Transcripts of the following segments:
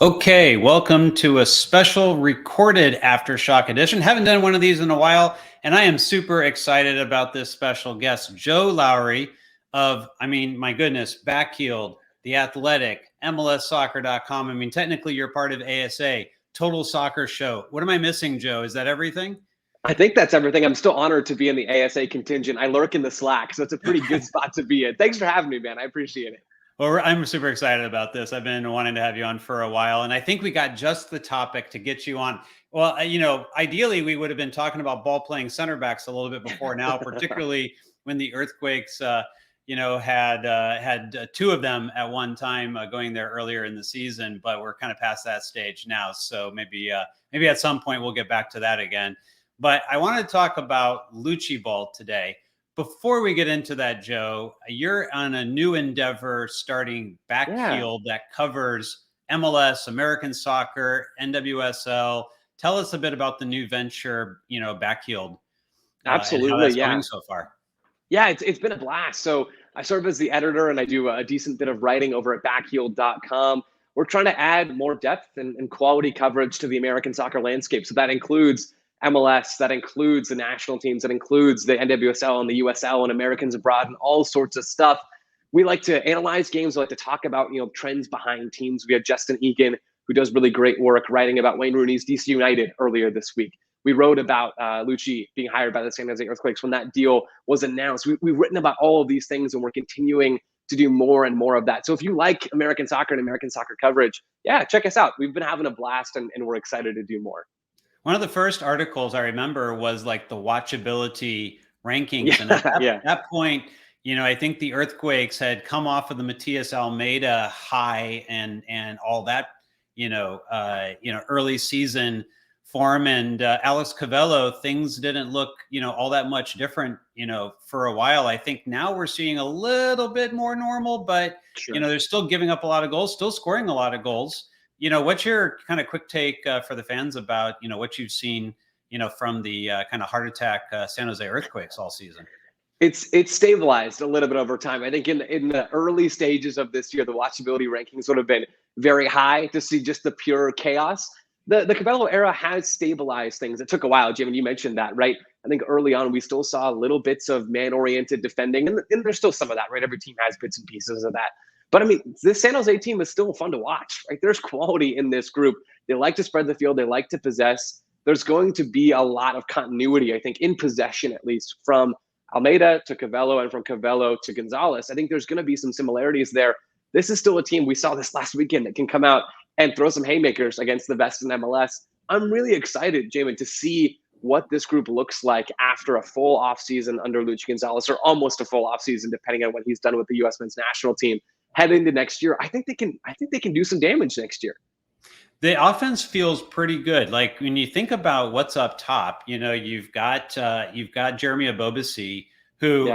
Okay, welcome to a special recorded Aftershock edition. Haven't done one of these in a while, and I am super excited about this special guest, Joe Lowery of, my goodness, Backheeled, The Athletic, MLSsoccer.com. Technically you're part of ASA, Total Soccer Show. What am I missing, Joe? Is that everything? I think that's everything. I'm still honored to be in the ASA contingent. I lurk in the Slack, so it's a pretty good spot to be in. Thanks for having me, man. I appreciate it. Well, I'm super excited about this. I've been wanting to have you on for a while, and I think we got just the topic to get you on. Well, ideally, we would have been talking about ball playing center backs a little bit before now, particularly when the Earthquakes, had two of them at one time going there earlier in the season. But we're kind of past that stage now, so maybe at some point we'll get back to that again. But I want to talk about Luchi-ball today. Before we get into that, Joe, you're on a new endeavor starting Backheeled that covers MLS, American soccer, NWSL. Tell us a bit about the new venture, Backheeled. Absolutely, and how that's going so far. Yeah, it's been a blast. So I serve as the editor and I do a decent bit of writing over at backheeled.com. We're trying to add more depth and quality coverage to the American soccer landscape. So that includes MLS, that includes the national teams, that includes the NWSL and the USL and Americans abroad and all sorts of stuff. We like to analyze games. We like to talk about, trends behind teams. We have Justin Egan, who does really great work writing about Wayne Rooney's DC United earlier this week. We wrote about Luchi being hired by the San Jose Earthquakes when that deal was announced. We've written about all of these things, and we're continuing to do more and more of that. So if you like American soccer and American soccer coverage, yeah, check us out. We've been having a blast, and we're excited to do more. One of the first articles I remember was like the watchability rankings. And at that point, I think the Earthquakes had come off of the Matias Almeida high and all that, early season form. And Alex Covello, things didn't look, all that much different, for a while. I think now we're seeing a little bit more normal, but, they're still giving up a lot of goals, still scoring a lot of goals. What's your kind of quick take for the fans about, what you've seen, from the kind of heart attack San Jose Earthquakes all season? It's stabilized a little bit over time. I think in the early stages of this year, the watchability rankings would have been very high to see just the pure chaos. The Cabello era has stabilized things. It took a while, Jim, and you mentioned that, right? I think early on, we still saw little bits of man-oriented defending, and there's still some of that, right? Every team has bits and pieces of that. But this San Jose team is still fun to watch, right? There's quality in this group. They like to spread the field. They like to possess. There's going to be a lot of continuity, I think, in possession, at least, from Almeida to Covello and from Covello to Gonzalez. I think there's going to be some similarities there. This is still a team, we saw this last weekend, that can come out and throw some haymakers against the best in MLS. I'm really excited, Jamon, to see what this group looks like after a full offseason under Luchi Gonzalez, or almost a full offseason, depending on what he's done with the U.S. men's national team. Heading into next year, I think they can do some damage next year. The offense feels pretty good. Like when you think about what's up top, you've got Jeremy Abobasi, who,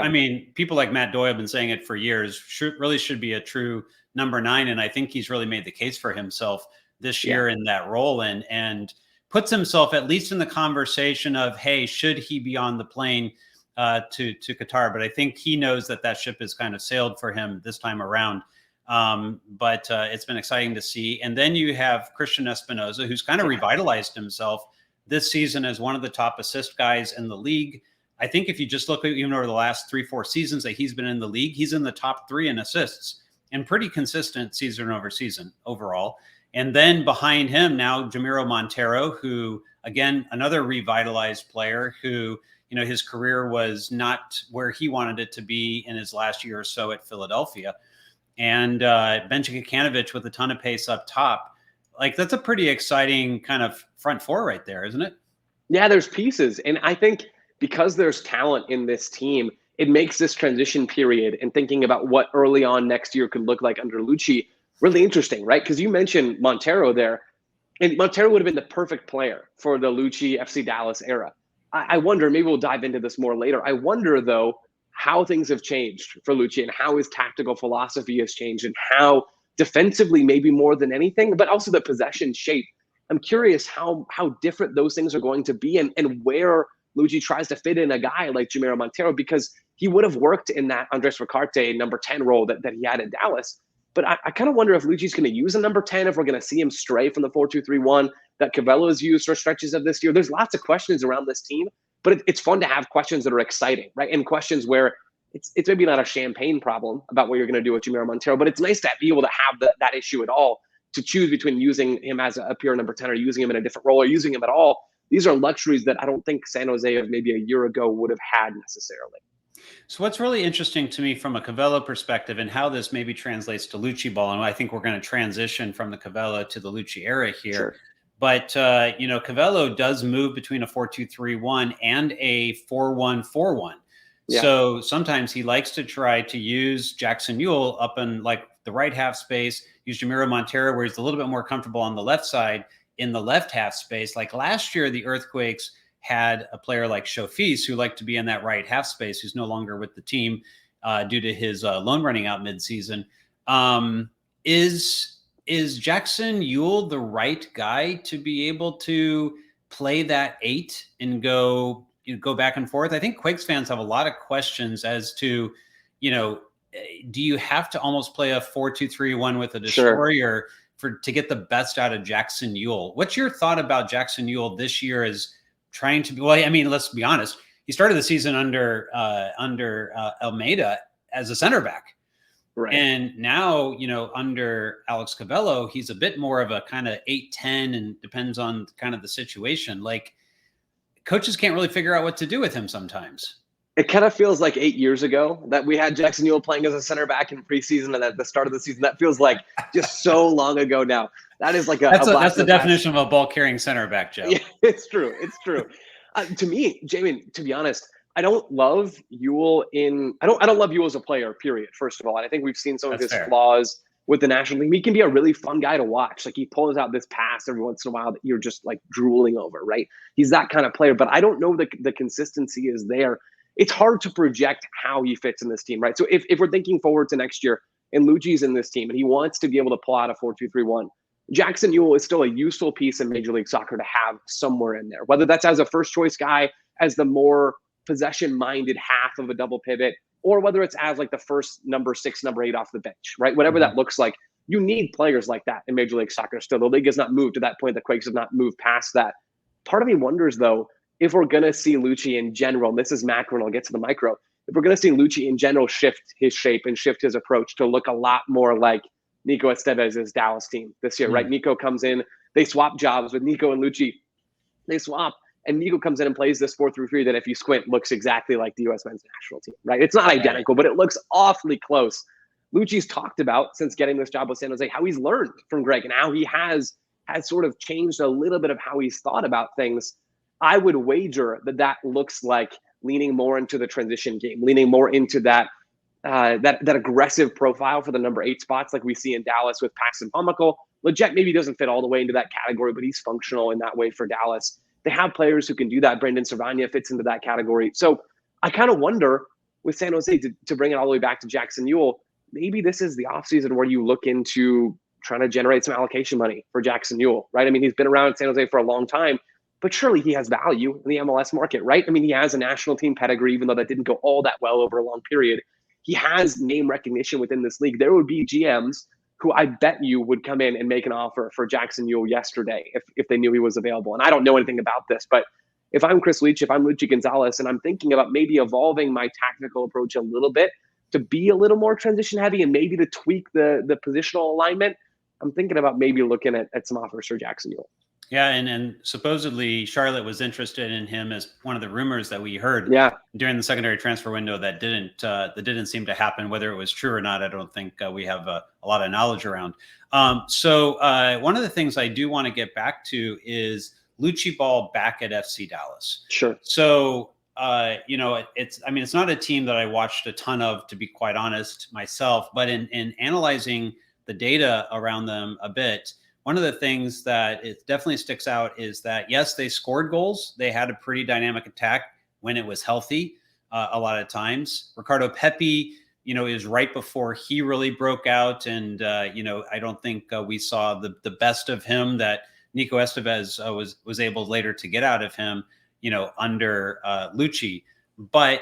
people like Matt Doyle have been saying it for years, really should be a true number 9. And I think he's really made the case for himself this year in that role and puts himself at least in the conversation of, hey, should he be on the plane to Qatar? But I think he knows that ship has kind of sailed for him this time around. But it's been exciting to see. And then you have Christian Espinoza, who's kind of revitalized himself this season as one of the top assist guys in the league. I think if you just look at even over the last 3-4 seasons that he's been in the league, he's in the top 3 in assists and pretty consistent season over season overall. And then behind him now, Jamiro Montero, who, again, another revitalized player who, his career was not where he wanted it to be in his last year or so at Philadelphia. And Benji Kikanovic with a ton of pace up top. Like, that's a pretty exciting kind of front four right there, isn't it? Yeah, there's pieces. And I think because there's talent in this team, it makes this transition period and thinking about what early on next year could look like under Luchi really interesting, right? Because you mentioned Montero there, and Montero would have been the perfect player for the Luchi FC Dallas era. I wonder, maybe we'll dive into this more later. I wonder, though, how things have changed for Luchi and how his tactical philosophy has changed and how defensively, maybe more than anything, but also the possession shape. I'm curious how different those things are going to be and where Luchi tries to fit in a guy like Jamiro Montero, because he would have worked in that Andres Ricarte number 10 role that he had in Dallas. But I kind of wonder if Luchi's going to use a number 10, if we're going to see him stray from the 4-2-3-1 that Cabello has used for stretches of this year. There's lots of questions around this team, but it's fun to have questions that are exciting, right? And questions where it's maybe not a champagne problem about what you're going to do with Jamiro Montero, but it's nice to be able to have that issue at all, to choose between using him as a pure number 10 or using him in a different role or using him at all. These are luxuries that I don't think San Jose of maybe a year ago would have had necessarily. So what's really interesting to me from a Cabello perspective and how this maybe translates to Luchi-ball, and I think we're going to transition from the Cabello to the Luchi era here. Sure. But, Cabello does move between a 4-2-3-1 and a 4-1-4-1. Yeah. So sometimes he likes to try to use Jackson Ewell up in like the right half space, use Jamiro Montero where he's a little bit more comfortable on the left side in the left half space. Like last year, the Earthquakes had a player like Shofis who liked to be in that right half space, who's no longer with the team due to his loan running out midseason. Is Jackson Ewell the right guy to be able to play that 8 and go back and forth? I think Quakes fans have a lot of questions as to, do you have to almost play a 4-2-3-1 with a destroyer to get the best out of Jackson Ewell? What's your thought about Jackson Ewell this year as trying to be, well, I mean, let's be honest. He started the season under Almeida as a center back. Right. And now, under Alex Cabello, he's a bit more of a kind of 8-10 and depends on kind of the situation. Like coaches can't really figure out what to do with him sometimes. It kind of feels like 8 years ago that we had Jackson Ewell playing as a center back in preseason and at the start of the season. That feels like just so long ago now. That is like that's the definition of a ball carrying center back, Joe. Yeah, it's true. It's true. To me, Jamie, to be honest, I don't love Ewell I don't love Ewell as a player, period, first of all. And I think we've seen some of his flaws with the National League. He can be a really fun guy to watch. Like he pulls out this pass every once in a while that you're just like drooling over, right? He's that kind of player, but I don't know the consistency is there. It's hard to project how he fits in this team, right? So if we're thinking forward to next year and Luchi's in this team and he wants to be able to pull out a 4-2-3-1, Jackson Ewell is still a useful piece in Major League Soccer to have somewhere in there, whether that's as a first choice guy, as the more possession-minded half of a double pivot, or whether it's as like the first number 6, number 8 off the bench, right? Whatever that looks like, you need players like that in Major League Soccer still. The league has not moved to that point. The Quakes have not moved past that. Part of me wonders, though, if we're going to see Luchi in general, and this is macro and I'll get to the micro, if we're going to see Luchi in general shift his shape and shift his approach to look a lot more like Nico Estevez's Dallas team this year, right? Nico comes in, they swap jobs with Nico and Luchi. They swap, and Nico comes in and plays this 4-3-3 that if you squint looks exactly like the U.S. men's national team, right? It's not identical, but it looks awfully close. Luchi's talked about, since getting this job with San Jose, how he's learned from Greg and how he has sort of changed a little bit of how he's thought about things. I would wager that looks like leaning more into the transition game, leaning more into that aggressive profile for the number 8 spots like we see in Dallas with Paxton Pomykal. Lletget maybe doesn't fit all the way into that category, but he's functional in that way for Dallas. They have players who can do that. Brendan Servania fits into that category. So I kind of wonder with San Jose to bring it all the way back to Jackson Ewell, maybe this is the offseason where you look into trying to generate some allocation money for Jackson Ewell, right? I mean, he's been around San Jose for a long time, but surely he has value in the MLS market, right? I mean, he has a national team pedigree, even though that didn't go all that well over a long period. He has name recognition within this league. There would be GMs who I bet you would come in and make an offer for Jackson Ewell yesterday if they knew he was available. And I don't know anything about this, but if I'm Chris Leach, if I'm Luchi Gonzalez, and I'm thinking about maybe evolving my tactical approach a little bit to be a little more transition heavy and maybe to tweak the positional alignment, I'm thinking about maybe looking at some offers for Jackson Ewell. Yeah, and supposedly Charlotte was interested in him as one of the rumors that we heard during the secondary transfer window that didn't seem to happen. Whether it was true or not, I don't think we have a lot of knowledge around. So one of the things I do want to get back to is Luchi-ball back at FC Dallas. Sure. So it's not a team that I watched a ton of, to be quite honest myself, but in analyzing the data around them a bit, one of the things that it definitely sticks out is that, yes, they scored goals. They had a pretty dynamic attack when it was healthy a lot of times. Ricardo Pepi, is right before he really broke out. And, I don't think we saw the best of him that Nico Estevez was able later to get out of him, under Luchi. But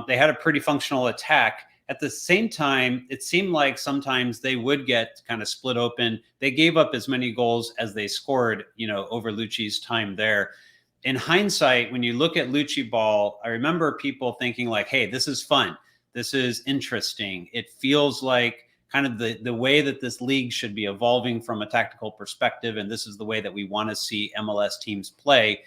they had a pretty functional attack. at the same time, it seemed like sometimes they would get kind of split open. They gave up as many goals as they scored, over Luchi's time there. In hindsight, when you look at Luchi-ball, I remember people thinking like, hey, this is fun. This is interesting. It feels like kind of the way that this league should be evolving from a tactical perspective. And this is the way that we want to see MLS teams play.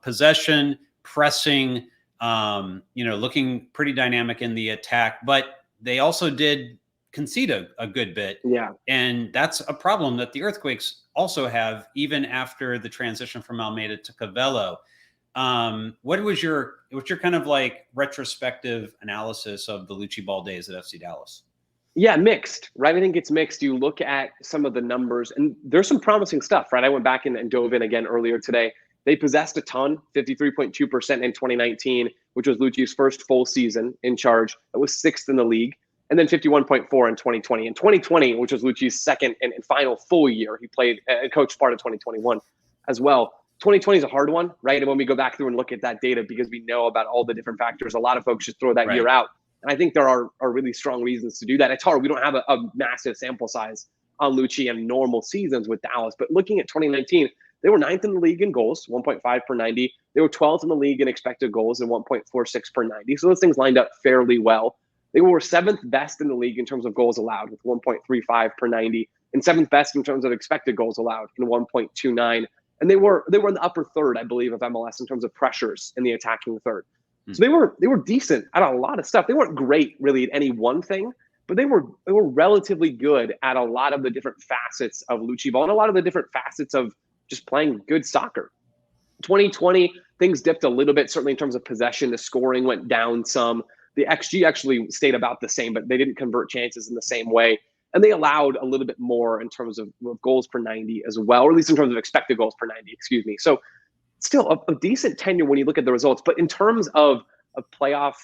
Possession, pressing, looking pretty dynamic in the attack, but they also did concede a good bit. Yeah. And that's a problem that the Earthquakes also have, even after the transition from Almeida to Cavello. What's your kind of like retrospective analysis of the Luchi-ball days at FC Dallas? Yeah, mixed, right? I think it's mixed. You look at some of the numbers, and there's some promising stuff, right? I went back and dove in again earlier today. They possessed a ton, 53.2% in 2019, which was Luchi's first full season in charge. It was 6th in the league. And then 51.4 in 2020. In 2020, which was Luchi's second and final full year, he played and coached part of 2021 as well. 2020 is a hard one, right? And when we go back through and look at that data, because we know about all the different factors, a lot of folks just throw that year out. And I think there are really strong reasons to do that. It's hard. We don't have a massive sample size on Luchi and normal seasons with Dallas. But looking at 2019, they were 9th in the league in goals, 1.5 per 90. They were 12th in the league in expected goals and 1.46 per 90. So those things lined up fairly well. They were 7th best in the league in terms of goals allowed with 1.35 per 90, and 7th best in terms of expected goals allowed in 1.29. And they were in the upper third, I believe, of MLS in terms of pressures in the attacking third. So they were decent at a lot of stuff. They weren't great really at any one thing, but they were relatively good at a lot of the different facets of Luchi-ball and a lot of the different facets of just playing good soccer. 2020, things dipped a little bit, certainly in terms of possession. The scoring went down some. The XG actually stayed about the same, but they didn't convert chances in the same way. And they allowed a little bit more in terms of goals per 90 as well, or at least in terms of expected goals per 90, excuse me. So still a decent tenure when you look at the results. But in terms of playoff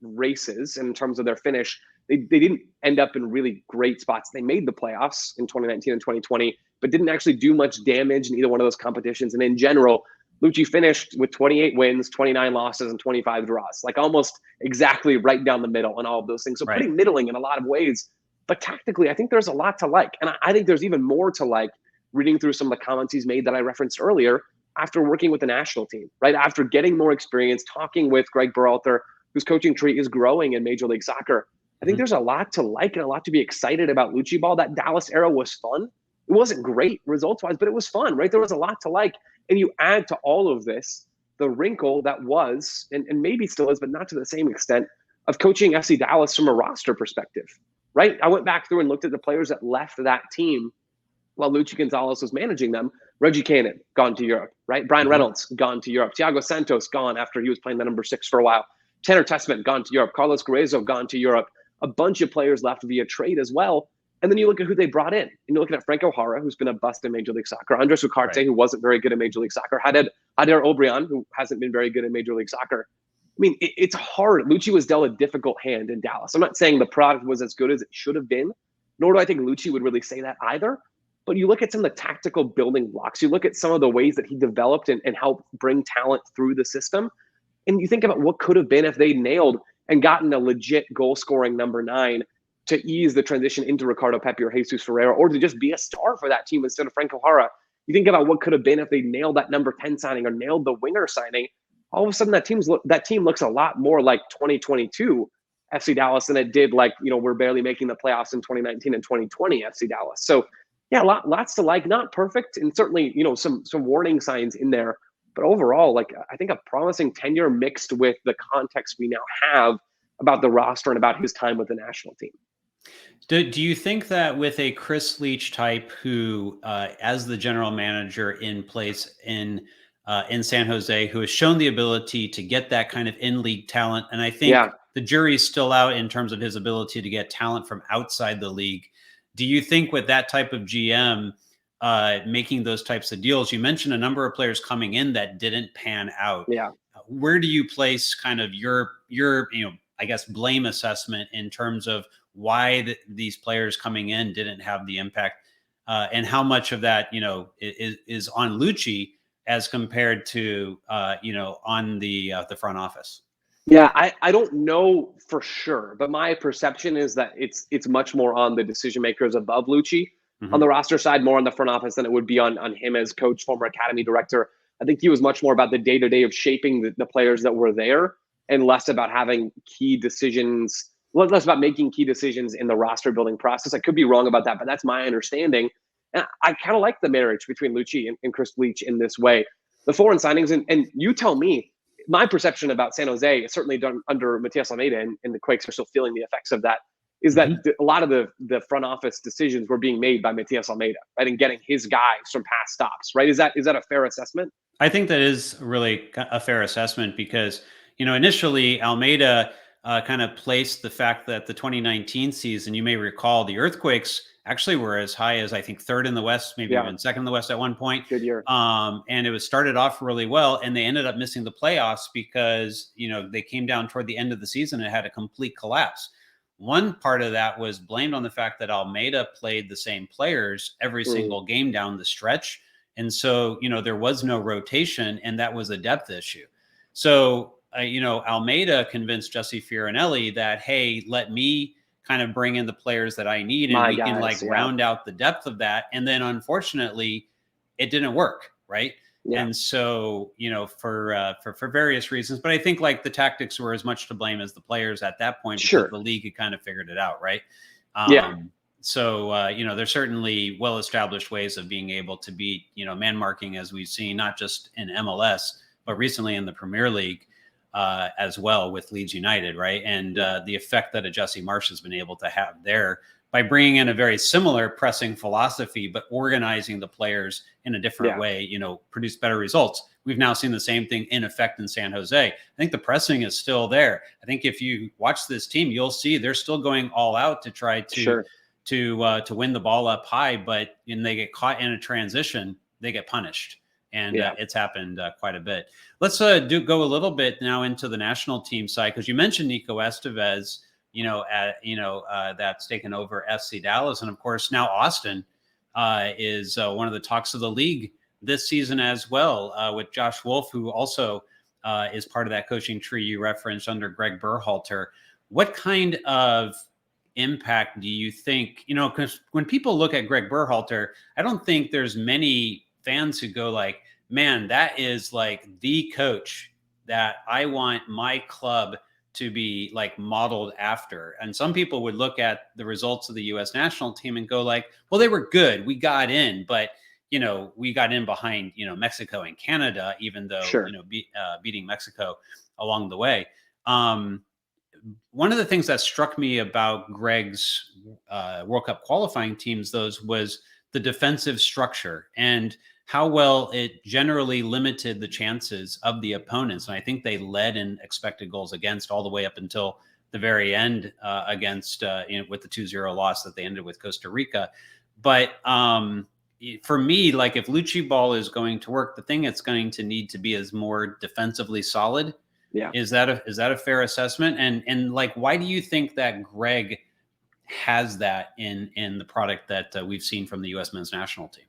races, and in terms of their finish, they didn't end up in really great spots. They made the playoffs in 2019 and 2020, but didn't actually do much damage in either one of those competitions. And in general, Luchi finished with 28 wins, 29 losses, and 25 draws, like almost exactly right down the middle on all of those things. So pretty middling in a lot of ways. But tactically, I think there's a lot to like. And I think there's even more to like reading through some of the comments he's made that I referenced earlier after working with the national team, right? After getting more experience, talking with Greg Berhalter, whose coaching tree is growing in Major League Soccer. I think there's a lot to like and a lot to be excited about Luchi-ball. That Dallas era was fun. It wasn't great results-wise, but it was fun, right? There was a lot to like. And you add to all of this the wrinkle that was, and maybe still is, but not to the same extent, of coaching FC Dallas from a roster perspective, right? I went back through and looked at the players that left that team while Luchi Gonzalez was managing them. Reggie Cannon, gone to Europe, right? Brian Reynolds, gone to Europe. Thiago Santos, gone after he was playing the number 6 for a while. Tanner Tessman, gone to Europe. Carlos Guerrero, gone to Europe. A bunch of players left via trade as well. And then you look at who they brought in. And you're looking at Frank O'Hara, who's been a bust in Major League Soccer. Andres Ugarte, who wasn't very good in Major League Soccer. Hader Obrian, who hasn't been very good in Major League Soccer. I mean, it's hard. Luchi was dealt a difficult hand in Dallas. I'm not saying the product was as good as it should have been, nor do I think Luchi would really say that either. But you look at some of the tactical building blocks. You look at some of the ways that he developed and helped bring talent through the system. And you think about what could have been if they nailed and gotten a legit goal-scoring number 9 to ease the transition into Ricardo Pepi or Jesus Ferreira, or to just be a star for that team instead of Frank O'Hara. You think about what could have been if they nailed that number 10 signing or nailed the winger signing. All of a sudden, that team looks a lot more like 2022 FC Dallas than it did like, we're barely making the playoffs in 2019 and 2020 FC Dallas. So, yeah, lots to like. Not perfect, and certainly, some warning signs in there. But overall, like, I think a promising tenure mixed with the context we now have about the roster and about his time with the national team. Do you think that with a Chris Leach type who, as the general manager in place in San Jose, who has shown the ability to get that kind of in-league talent, and I think the jury's still out in terms of his ability to get talent from outside the league. Do you think with that type of GM making those types of deals, you mentioned a number of players coming in that didn't pan out. Yeah. Where do you place kind of your I guess blame assessment in terms of why these players coming in didn't have the impact, and how much of that is on Luchi as compared to on the front office? Yeah, I don't know for sure, but my perception is that it's much more on the decision makers above Luchi on the roster side, more on the front office than it would be on him as coach, former academy director. I think he was much more about the day-to-day of shaping the players that were there and less about having key decisions, less about making key decisions in the roster building process. I could be wrong about that, but that's my understanding. And I kind of like the marriage between Luchi and Chris Leach in this way. The foreign signings, and you tell me, my perception about San Jose, certainly done under Matias Almeida, and the Quakes are still feeling the effects of that, is that a lot of the front office decisions were being made by Matias Almeida, right, and getting his guys from past stops, right? Is that a fair assessment? I think that is really a fair assessment because, initially Almeida kind of placed the fact that the 2019 season, you may recall, the Earthquakes actually were as high as I think third in the West, maybe even second in the West at one point. Good year. And it was started off really well, and they ended up missing the playoffs because they came down toward the end of the season and had a complete collapse. One part of that was blamed on the fact that Almeida played the same players every single game down the stretch. And so, there was no rotation, and that was a depth issue. So, Almeida convinced Jesse Fiorinelli that, hey, let me kind of bring in the players that I need, and we can round out the depth of that. And then, unfortunately, it didn't work, right? Yeah. And so, for various reasons, but I think like the tactics were as much to blame as the players at that point. Because the league had kind of figured it out, right? So, there's certainly well-established ways of being able to beat, man marking, as we've seen, not just in MLS, but recently in the Premier League as well with Leeds United, right? And the effect that a Jesse Marsch has been able to have there by bringing in a very similar pressing philosophy, but organizing the players in a different way, produce better results. We've now seen the same thing in effect in San Jose. I think the pressing is still there. I think if you watch this team, you'll see they're still going all out to try to to win the ball up high, but when they get caught in a transition, they get punished. And it's happened quite a bit. Let's go a little bit now into the national team side, because you mentioned Nico Estevez, that's taken over FC Dallas. And of course, now Austin is one of the talks of the league this season as well, with Josh Wolf, who also is part of that coaching tree you referenced under Greg Berhalter. What kind of impact do you think, because when people look at Greg Berhalter, I don't think there's many fans who go like, man, that is like the coach that I want my club to be like modeled after. And some people would look at the results of the U.S. national team and go like, well, they were good. We got in, but we got in behind, Mexico and Canada, even though, beating Mexico along the way. One of the things that struck me about Greg's World Cup qualifying teams, was the defensive structure and how well it generally limited the chances of the opponents. And I think they led in expected goals against all the way up until the very end against with the 2-0 loss that they ended with Costa Rica. But for me, like if Luchi-ball is going to work, the thing it's going to need to be is more defensively solid. Yeah. Is that a fair assessment? And like, why do you think that Greg has that in the product that we've seen from the U.S. men's national team?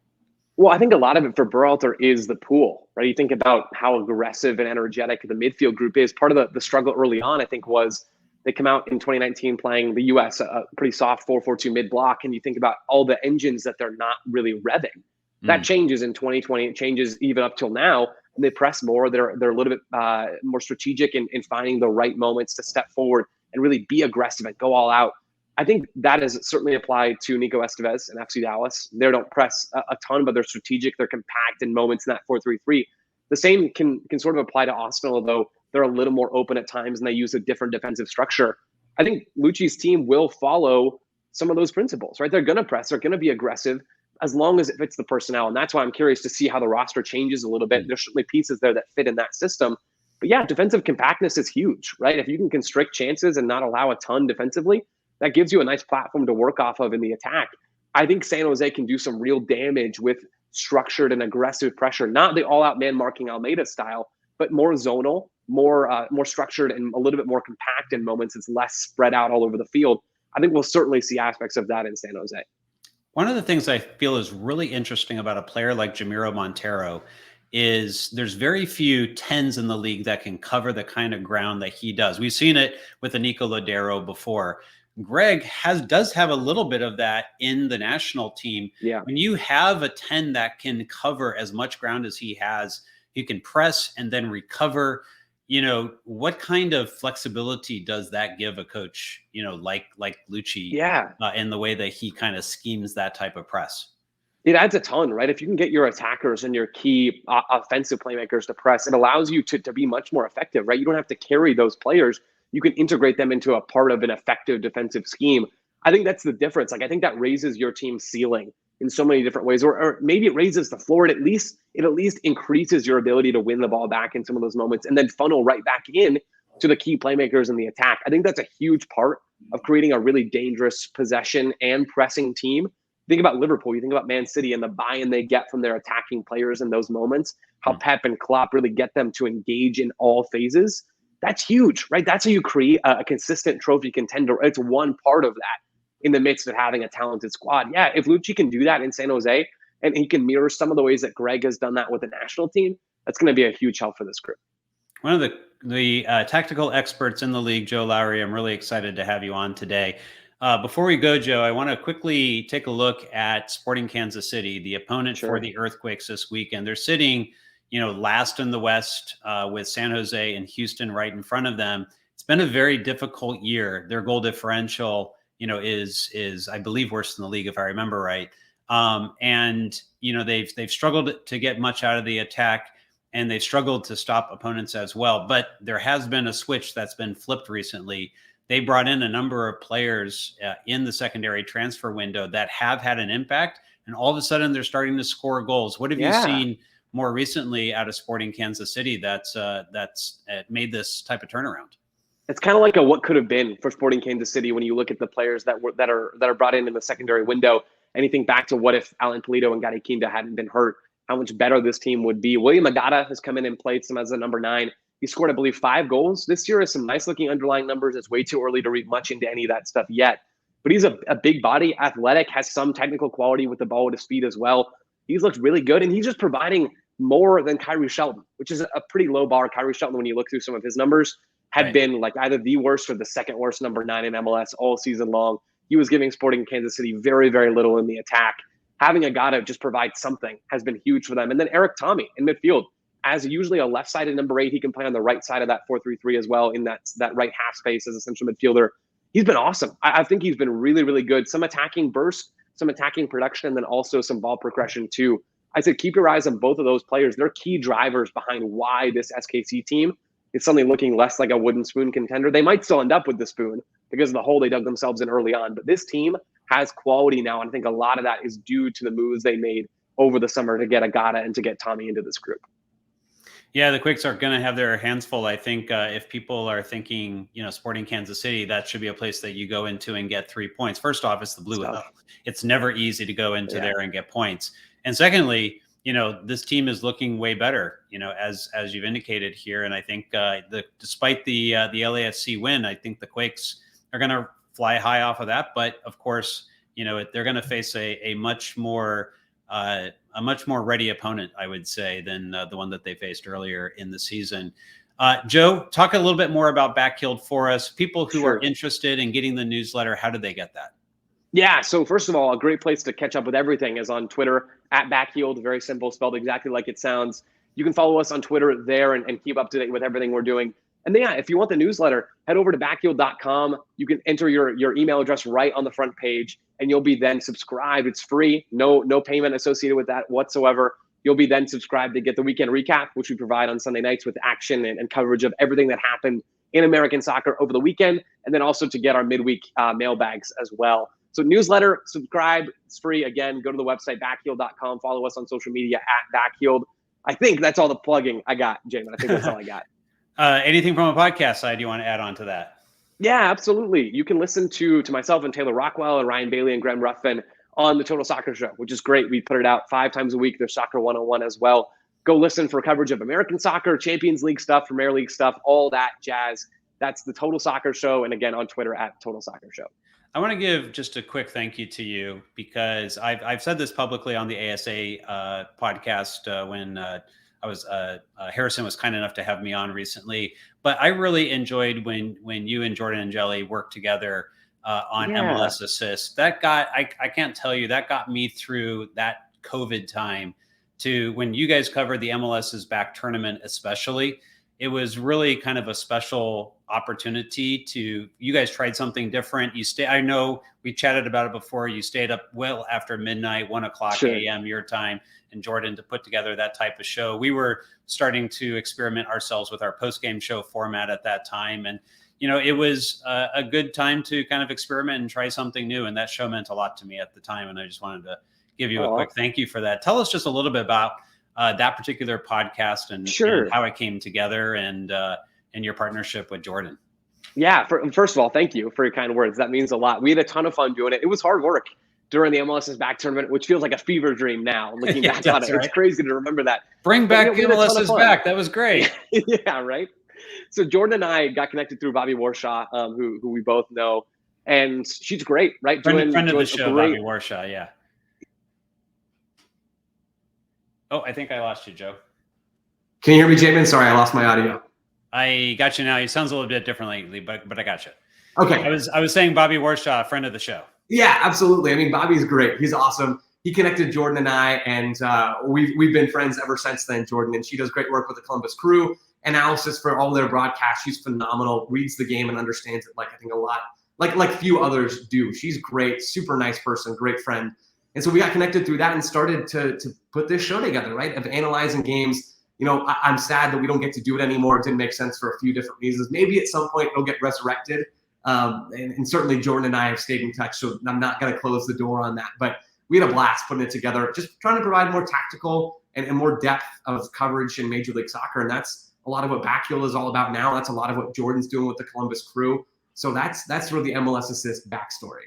Well, I think a lot of it for Berhalter is the pool, right? You think about how aggressive and energetic the midfield group is. Part of the struggle early on, I think, was they come out in 2019 playing the U.S., a pretty soft 4-4-2 mid-block, and you think about all the engines that they're not really revving. That changes in 2020. It changes even up till now. And they press more. They're a little bit more strategic in finding the right moments to step forward and really be aggressive and go all out. I think that is certainly applied to Nico Estevez and FC Dallas. They don't press a ton, but they're strategic. They're compact in moments in that 4-3-3. The same can sort of apply to Austin, although they're a little more open at times and they use a different defensive structure. I think Luchi's team will follow some of those principles, right? They're going to press. They're going to be aggressive as long as it fits the personnel. And that's why I'm curious to see how the roster changes a little bit. There's certainly pieces there that fit in that system. But yeah, defensive compactness is huge, right? If you can constrict chances and not allow a ton defensively, that gives you a nice platform to work off of in the attack. I think San Jose can do some real damage with structured and aggressive pressure, not the all-out man-marking Almeida style, but more zonal, more structured, and a little bit more compact in moments. It's less spread out all over the field. I think we'll certainly see aspects of that in San Jose. One of the things I feel is really interesting about a player like Jamiro Montero is there's very few 10s in the league that can cover the kind of ground that he does. We've seen it with Nico Lodero before. Greg does have a little bit of that in the national team. Yeah. When you have a 10 that can cover as much ground as he has, he can press and then recover. What kind of flexibility does that give a coach, like Luchi, in the way that he kind of schemes that type of press? It adds a ton, right? If you can get your attackers and your key offensive playmakers to press, it allows you to be much more effective, right? You don't have to carry those players. You can integrate them into a part of an effective defensive scheme. I think that's the difference. Like, I think that raises your team's ceiling in so many different ways, or maybe it raises the floor. It at least increases your ability to win the ball back in some of those moments and then funnel right back in to the key playmakers in the attack. I think that's a huge part of creating a really dangerous possession and pressing team. Think about Liverpool, you think about Man City and the buy-in they get from their attacking players in those moments, how Pep and Klopp really get them to engage in all phases. That's huge, right? That's how you create a consistent trophy contender. It's one part of that in the midst of having a talented squad. Yeah, if Luchi can do that in San Jose and he can mirror some of the ways that Greg has done that with the national team, that's going to be a huge help for this group. One of the tactical experts in the league, Joe Lowery, I'm really excited to have you on today. Before we go, Joe, I want to quickly take a look at Sporting Kansas City, the opponent for the Earthquakes this weekend. They're sitting, last in the West with San Jose and Houston right in front of them. It's been a very difficult year. Their goal differential, is I believe worse than the league, if I remember right. And they've struggled to get much out of the attack, and they've struggled to stop opponents as well. But there has been a switch that's been flipped recently. They brought in a number of players in the secondary transfer window that have had an impact, and all of a sudden they're starting to score goals. What have you seen more recently out of Sporting Kansas City that's made this type of turnaround? It's kind of like a what could have been for Sporting Kansas City when you look at the players that are brought in the secondary window. And you think back to what if Alan Pulido and Gadi Kinda hadn't been hurt, how much better this team would be. William Agata has come in and played some as a number 9. He scored, I believe, 5 goals. This year has some nice-looking underlying numbers. It's way too early to read much into any of that stuff yet. But he's a big body, athletic, has some technical quality with the ball at his feet as well. He's looked really good, and he's just providing more than Kyrie Shelton, which is a pretty low bar. Kyrie Shelton, when you look through some of his numbers, had been like either the worst or the second worst number 9 in MLS all season long. He was giving Sporting Kansas City very, very little in the attack. Having Agata just provide something has been huge for them. And then Eric Tommy in midfield. As usually a left-sided number 8, he can play on the right side of that 4-3-3 as well in that right half space as a central midfielder. He's been awesome. I think he's been really, really good. Some attacking burst, some attacking production, and then also some ball progression too. I said keep your eyes on both of those players. They're key drivers behind why this SKC team is suddenly looking less like a wooden spoon contender. They might still end up with the spoon because of the hole they dug themselves in early on. But this team has quality now, and I think a lot of that is due to the moves they made over the summer to get Agata and to get Tommy into this group. Yeah, the Quakes are going to have their hands full. I think if people are thinking, Sporting Kansas City, that should be a place that you go into and get 3 points. First off, it's the Blue Hell. It's never easy to go into there and get points. And secondly, this team is looking way better, as you've indicated here. And I think despite the LAFC win, I think the Quakes are going to fly high off of that. But of course, they're going to face a much more ready opponent, I would say, than the one that they faced earlier in the season. Joe, talk a little bit more about Backheeled for us. People who are interested in getting the newsletter, how do they get that? Yeah, so first of all, a great place to catch up with everything is on Twitter, @Backheeled, very simple, spelled exactly like it sounds. You can follow us on Twitter there and keep up to date with everything we're doing. And then, if you want the newsletter, head over to backheeled.com. You can enter your email address right on the front page, and you'll be then subscribed. It's free, no payment associated with that whatsoever. You'll be then subscribed to get the weekend recap, which we provide on Sunday nights with action and coverage of everything that happened in American soccer over the weekend, and then also to get our midweek mailbags as well. So newsletter, subscribe, it's free. Again, go to the website, backheeled.com. Follow us on social media @Backheeled. I think that's all the plugging I got, Jamon. I think that's all I got. Anything from a podcast side you want to add on to that? Yeah, absolutely. You can listen to myself and Taylor Rockwell and Ryan Bailey and Graham Ruffin on the Total Soccer Show, which is great. We put it out 5 times a week. There's Soccer 101 as well. Go listen for coverage of American soccer, Champions League stuff, Premier League stuff, all that jazz. That's the Total Soccer Show. And again, on Twitter @Total Soccer Show. I want to give just a quick thank you to you because I've said this publicly on the ASA podcast when Harrison was kind enough to have me on recently. But I really enjoyed when you and Jordan and Jelly worked together on MLS Assist. I can't tell you, that got me through that COVID time to when you guys covered the MLS's back tournament, especially. It was really kind of a special opportunity you guys tried something different. I know we chatted about it before. You stayed up well after midnight, 1:00 a.m. your time, and Jordan, to put together that type of show. We were starting to experiment ourselves with our post-game show format at that time. And, it was a good time to kind of experiment and try something new. And that show meant a lot to me at the time. And I just wanted to give you a quick thank you for that. Tell us just a little bit about that particular podcast and how it came together and your partnership with Jordan. Yeah. First of all, thank you for your kind words. That means a lot. We had a ton of fun doing it. It was hard work during the MLS's back tournament, which feels like a fever dream now. Looking back on it, right? It's crazy to remember that. Bring back the MLS's back. That was great. Yeah, right. So Jordan and I got connected through Bobby Warshaw, who we both know, and she's great, right? Friend of the show, Bobby Warshaw. Yeah. Oh, I think I lost you, Joe. Can you hear me, Jamon? Sorry, I lost my audio. I got you now. It sounds a little bit differently, but I got you. Okay. I was saying Bobby Warshaw, friend of the show. Yeah, absolutely. I mean, Bobby's great. He's awesome. He connected Jordan and I, and we've been friends ever since then, Jordan. And she does great work with the Columbus Crew, analysis for all their broadcasts. She's phenomenal, reads the game and understands it I think a lot, like few others do. She's great, super nice person, great friend. And so we got connected through that and started to put this show together, right, of analyzing games. I'm sad that we don't get to do it anymore. It didn't make sense for a few different reasons. Maybe at some point it'll get resurrected. And certainly Jordan and I have stayed in touch, so I'm not going to close the door on that. But we had a blast putting it together, just trying to provide more tactical and more depth of coverage in Major League Soccer. And that's a lot of what Backheeled is all about now. That's a lot of what Jordan's doing with the Columbus Crew. So that's really the MLS Assist backstory.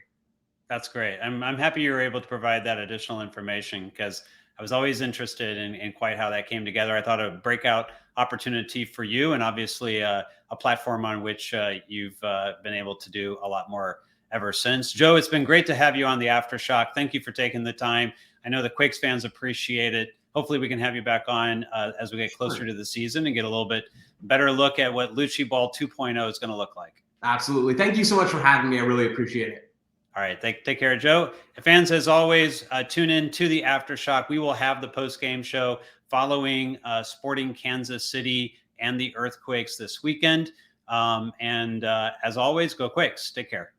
That's great. I'm happy you were able to provide that additional information, because I was always interested in quite how that came together. I thought a breakout opportunity for you, and obviously a platform on which you've been able to do a lot more ever since. Joe, it's been great to have you on the Aftershock. Thank you for taking the time. I know the Quakes fans appreciate it. Hopefully we can have you back on as we get closer to the season and get a little bit better look at what Luchi-ball 2.0 is going to look like. Absolutely. Thank you so much for having me. I really appreciate it. All right. Take care, Joe. Fans, as always, tune in to the Aftershock. We will have the post-game show following Sporting Kansas City and the Earthquakes this weekend. And as always, go Quakes. Take care.